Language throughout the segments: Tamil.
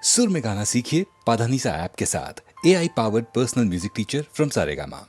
सुर में गाना सीखिए पाधानीसा ऐप के साथ AI powered personal music teacher from Saregama.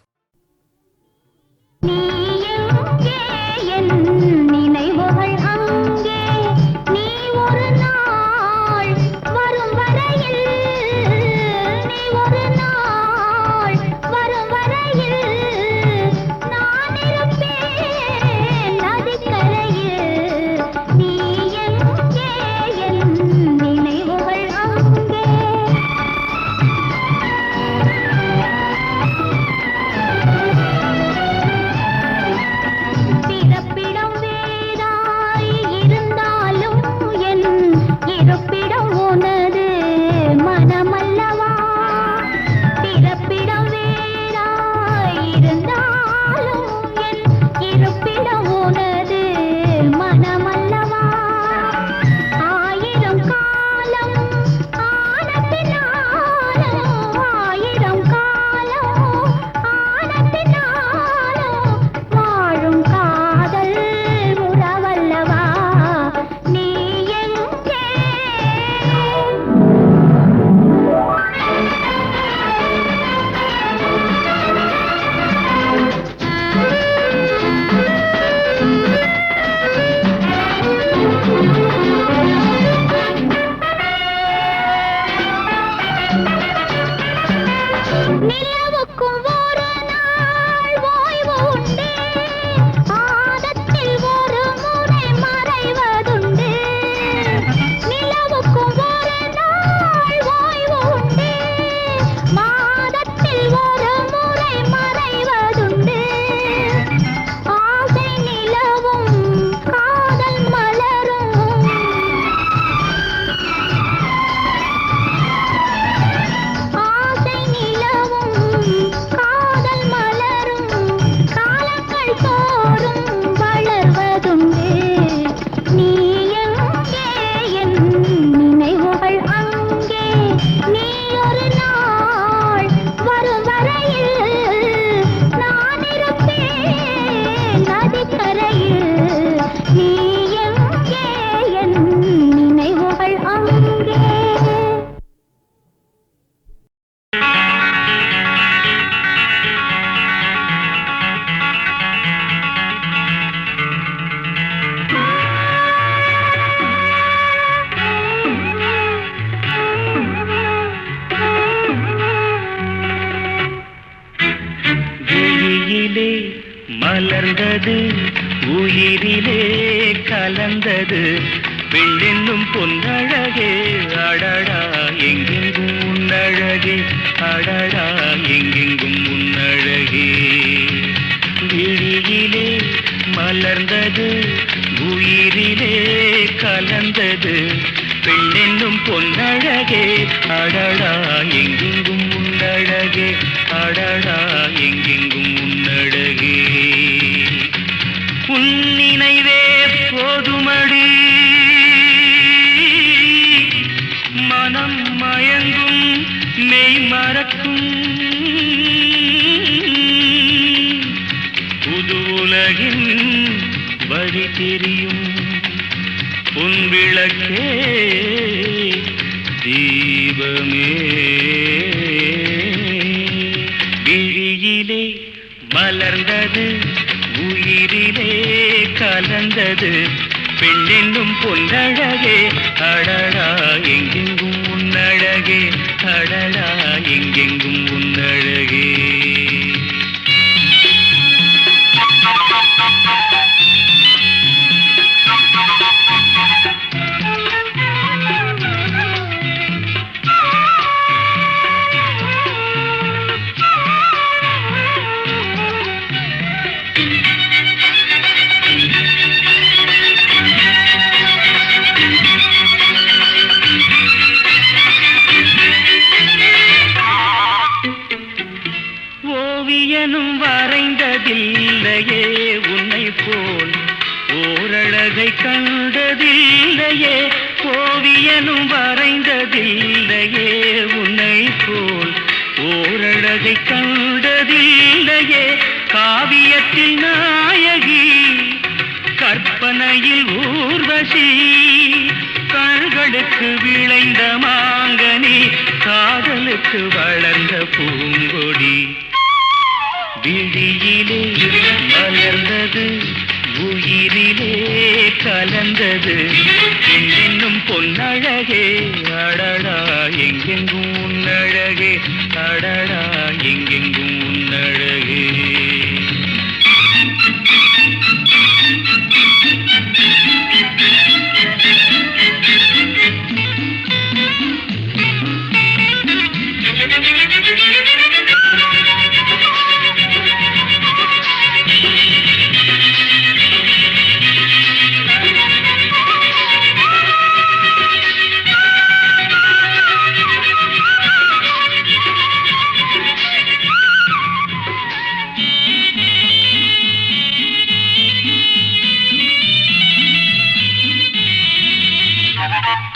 மலர்ந்தது உயிரிலே கலந்தது வெள்ளென்னும் பொன்னழகே அடடா எங்கெங்கும் உன்னழகே அடடா எங்கெங்கும் உன்னழகே விழியிலே மலர்ந்தது உயிரிலே கலந்தது வெள்ளென்னும் பொன்னழகே அடடா எங்கெங்கும் உன்னழகே அடடா எங்கெங்கும் உன்னழகே உன் நினைவே போதுமடி மனம் மயங்கும் மெய் மறக்கும் புது உலகின் வழி தெரியும் உன் விளக்கே தீபமே விழியிலே மலர்ந்தது உயிரிலே கலந்தது பெண்ணென்னும் பொன்னழகே அடடா எங்கெங்கும் உன்னழகே அடடா எங்கெங்கும் உன்னழகே ஓவியனும் வரைந்ததில்லையே உன்னை போல் ஓரழகை கண்டதில்லையே ஓவியனும் வரைந்ததில்லையே உன்னை போல் ஓரழகை கண்டதில்லையே காவியத்தில் நாயகி கற்பனையில் ஊர்வசி கண்களுக்கு விளைந்த மாங்க வைத்து வளர்ந்த பூங்கொடி விழியிலே மலர்ந்தது உயிரிலே கலந்தது என்னும் பொன்னழகே அடடா எங்கெங்கும் உன்னழகே அடடா எங்கெங்கும் உன்னழகே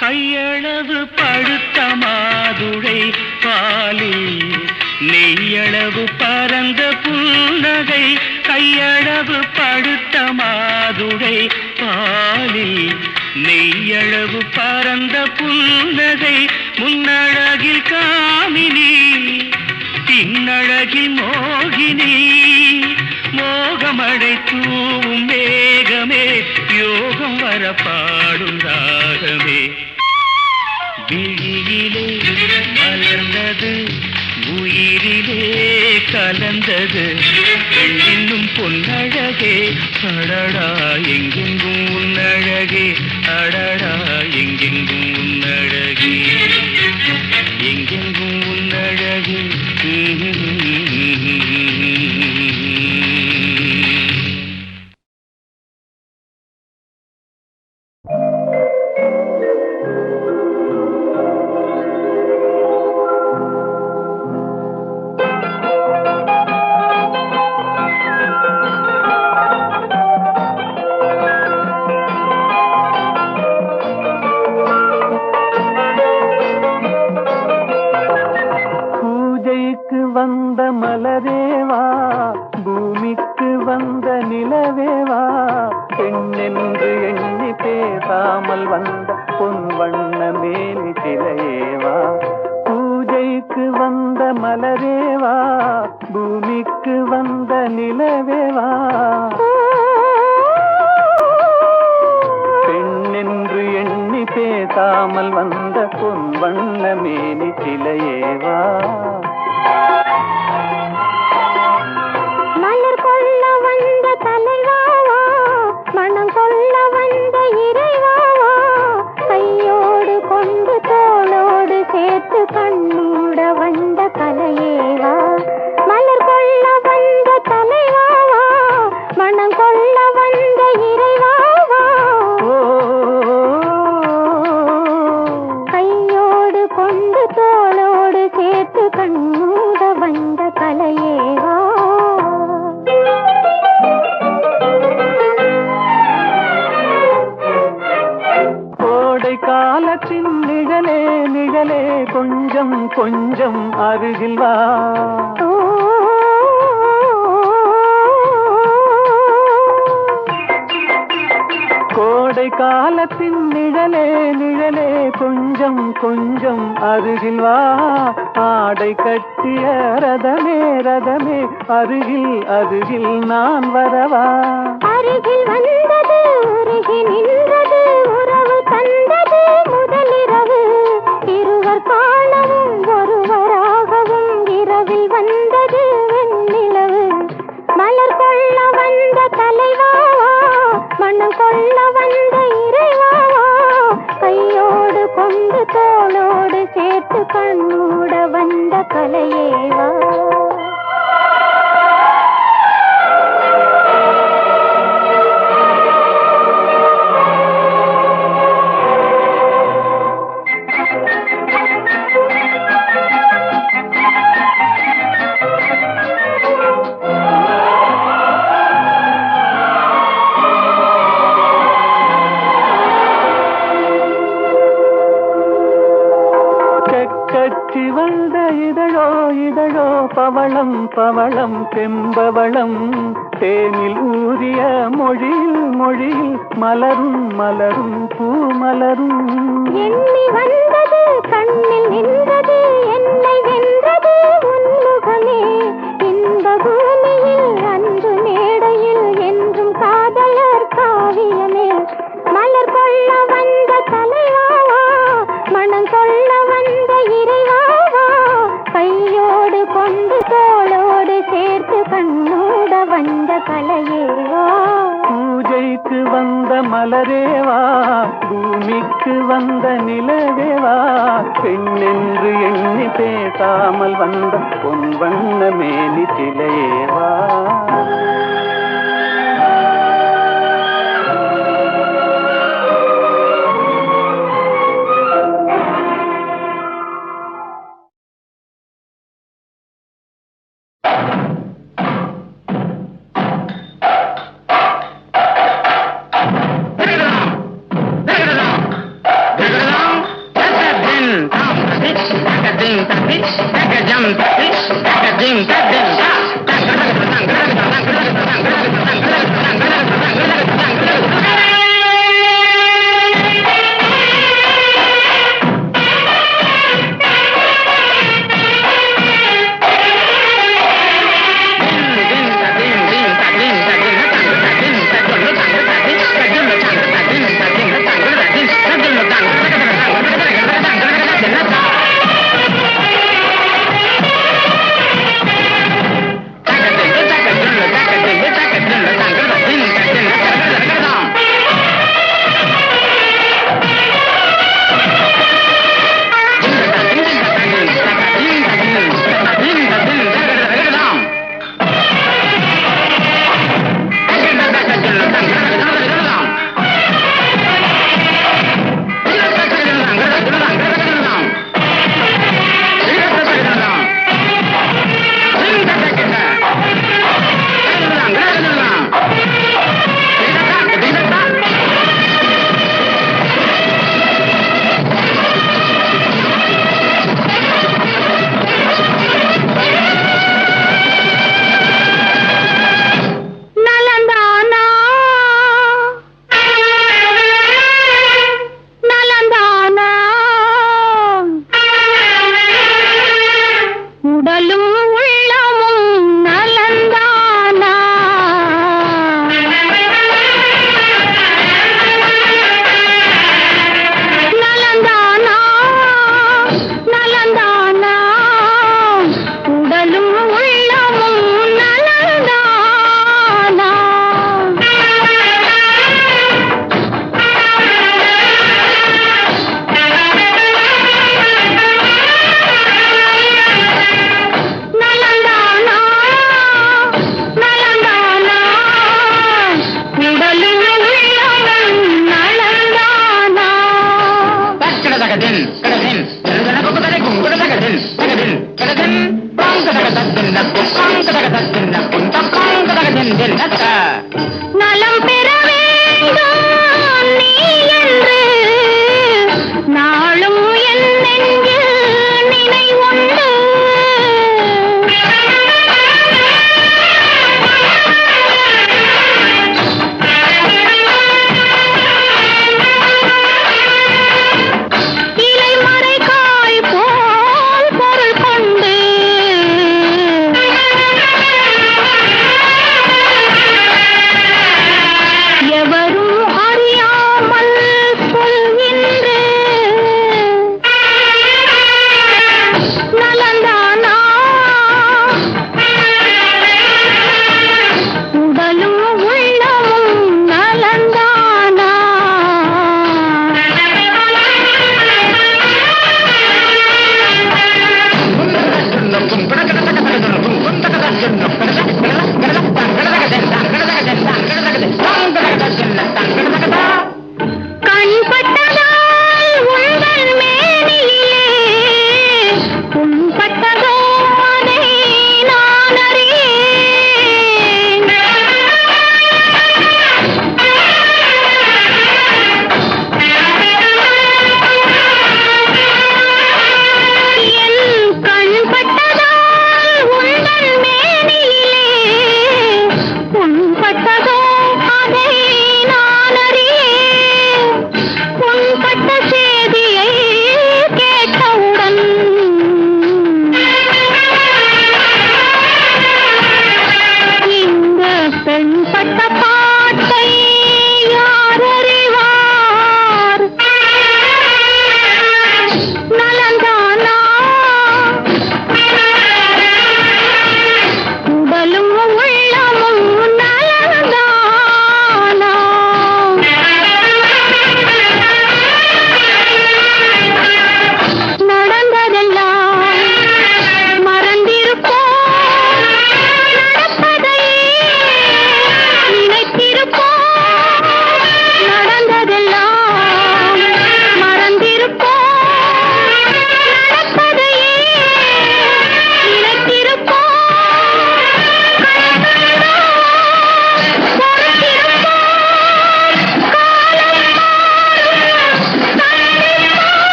கையளவு பழுத்த மாதுளை பாலில் நெய்யளவு பரந்த புன்னகை கையளவு பழுத்த மாதுளை பாலில் நெய்யளவு பரந்த புன்னகை முன்னழகில் காமினி பின்னழகில் மோகினி மோகமடை தூவும் மேகமே யோகம் வர பாடும் ராகமே விழியிலே மலர்ந்தது உயிரிலே கலந்தது இன்னும் பொன்னழகே அடடா எங்கெங்கும் உன்னழகே அடடா எங்கெங்கும் உன்னழகே எங்கெங்கும் உன்னழகே வந்த மலரேவா பூமிக்கு வந்த நிலவேவா பெண்ணென்று எண்ணி பேசாமல் வந்த பொன் வண்ண மேனி சிலையேவா பூஜைக்கு வந்த மலரேவா பூமிக்கு வந்த நிலவேவா பெண்ணென்று எண்ணி பேசாமல் வந்த பொன் வண்ண மேனி சிலையேவா மலர் கொள்ள வந்த தலைவாவா மனம் கொள்ள வந்த இறைவாவா கையோடு கொண்டு தோளோடு சேர்த்து கண்ணூட வந்த கலையேவா மலர் கொள்ள வந்த தலைவாவா மனம் கொள்ள வந்த இறைவாவா கையோடு கொண்டு தோளோடு சேர்த்து கண்ணூட வந்த கலையேவா காலத்தின் நிழலே நிழலே கொஞ்சம் கொஞ்சம் அருகில் வா கோடை காலத்தின் நிழலே நிழலே கொஞ்சம் கொஞ்சம் அருகில் வா ஆடை கட்டிய ரதமே ரதமே அருகில் அருகில் நான் வரவா அருகில் வந்தது உருகி நின்றது உறவு தந்தது முதலிரவு இருவர் காணவும் ஒருவராகவும் இரவில் வந்தது வெண்ணிலவு மலர் கொள்ள வந்த தலைவாவா மனம் கொள்ள வந்த இறைவாவா கையோடு கொண்டு தோளோடு சேர்த்து கண்ணூட வந்த கலையேவா கட்சி வந்த இதழோ இதழோ பவளம் பவளம் செம்பவளம் தேனில் ஊறிய மொழியில் மொழியில் மலரும் மலரும் பூ மலரும் எண்ணி வந்தது கண்ணில் நின்றது என்னை வென்ற கொள்ள வந்த இறைவாவா கையோடு கொண்டு தோளோடு சேர்த்து கண்ணோட வந்த கலையேவா பூஜைக்கு வந்த மலரேவா பூமிக்கு வந்த நிலவேவா பெண்ணென்று எண்ணி பேசாமல் வந்த பொன் வண்ண மேனி சிலையேவா